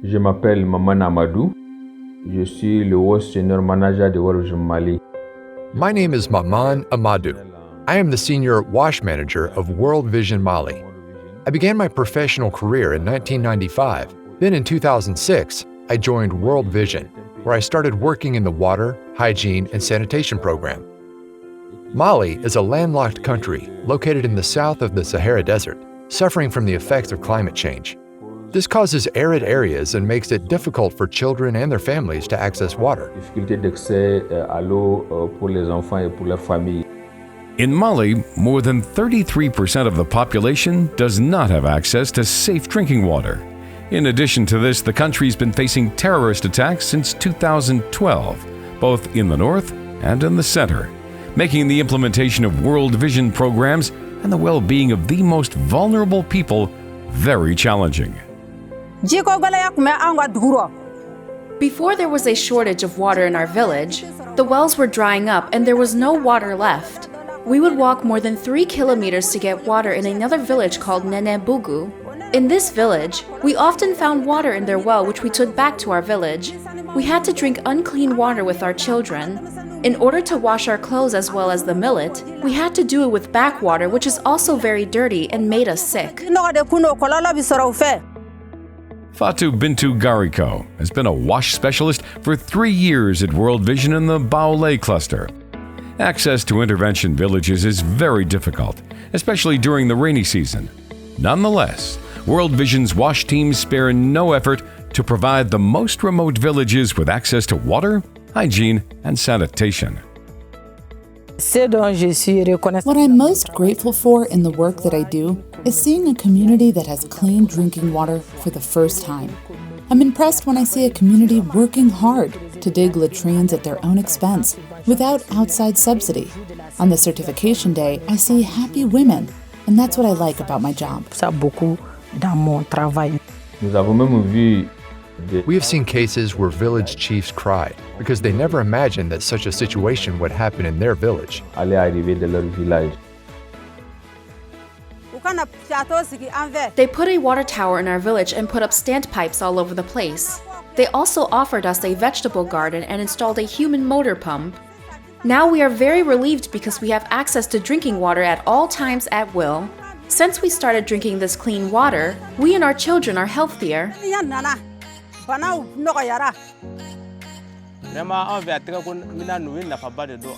Je m'appelle Maman Amadou. Je suis le World Senior Manager de World Vision Mali. My name is Maman Amadou. I am the Senior Wash Manager of World Vision Mali. I began my professional career in 1995. Then in 2006, I joined World Vision, where I started working in the water, hygiene, and sanitation program. Mali is a landlocked country located in the south of the Sahara Desert, suffering from the effects of climate change. This causes arid areas and makes it difficult for children and their families to access water. Difficulté d'accès à l'eau pour les enfants et pour leurs familles. In Mali, more than 33% of the population does not have access to safe drinking water. In addition to this, the country's been facing terrorist attacks since 2012, both in the north and in the center, making the implementation of World Vision programs and the well-being of the most vulnerable people very challenging. Before there was a shortage of water in our village, the wells were drying up and there was no water left. We would walk more than 3 kilometers to get water in another village called Nenebugu. In this village, we often found water in their well which we took back to our village. We had to drink unclean water with our children. In order to wash our clothes as well as the millet, we had to do it with backwater, which is also very dirty and made us sick. Fatou Bintou Gariko has been a wash specialist for 3 years at World Vision in the Baoulé cluster. Access to intervention villages is very difficult, especially during the rainy season. Nonetheless, World Vision's wash teams spare no effort to provide the most remote villages with access to water, hygiene, and sanitation. What I'm most grateful for in the work that I do is seeing a community that has clean drinking water for the first time. I'm impressed when I see a community working hard to dig latrines at their own expense without outside subsidy. On the certification day, I see happy women, and that's what I like about my job. Nous avons même vu We have seen cases where village chiefs cried because they never imagined that such a situation would happen in their village. allait arriver dans leur village. They put a water tower in our village and put up standpipes all over the place. They also offered us a vegetable garden and installed a human motor pump. Now we are very relieved because we have access to drinking water at all times at will. Since we started drinking this clean water, we and our children are healthier.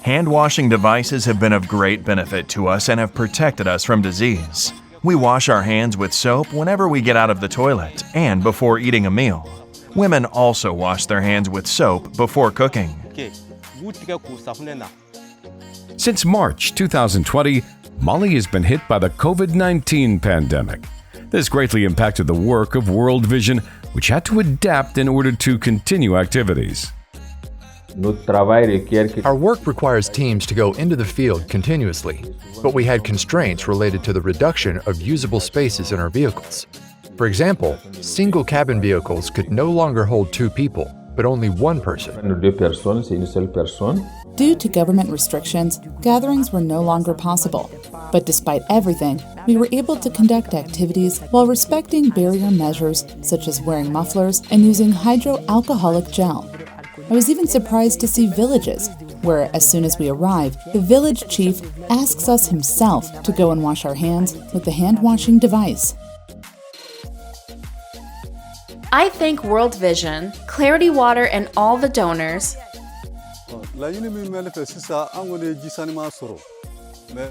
Hand washing devices have been of great benefit to us and have protected us from disease. We wash our hands with soap whenever we get out of the toilet and before eating a meal. Women also wash their hands with soap before cooking. Since March 2020, Mali has been hit by the COVID-19 pandemic. This greatly impacted the work of World Vision, which had to adapt in order to continue activities. Our work requires teams to go into the field continuously, but we had constraints related to the reduction of usable spaces in our vehicles. For example, single cabin vehicles could no longer hold 2 people, but only 1 person. Due to government restrictions, gatherings were no longer possible. But despite everything, we were able to conduct activities while respecting barrier measures such as wearing mufflers and using hydroalcoholic gel. I was even surprised to see villages where, as soon as we arrive, the village chief asks us himself to go and wash our hands with the hand-washing device. I thank World Vision, Clarity Water, and all the donors.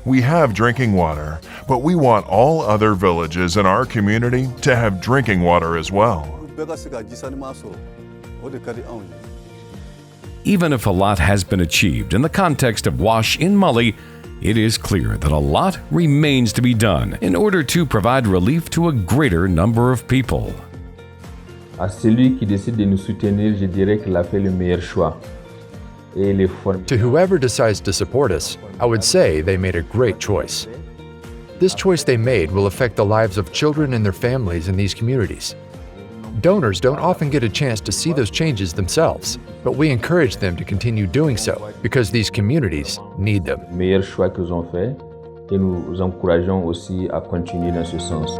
We have drinking water, but we want all other villages in our community to have drinking water as well. Even if a lot has been achieved in the context of WASH in Mali, it is clear that a lot remains to be done in order to provide relief to a greater number of people. À celui qui décide de nous soutenir, je dirais qu'il a fait le meilleur choix. To whoever decides to support us, I would say they made a great choice. This choice they made will affect the lives of children and their families in these communities. Donors don't often get a chance to see those changes themselves, but we encourage them to continue doing so because these communities need them. Le meilleur choix qu'ils ont fait et nous encourageons aussi à continuer dans ce sens.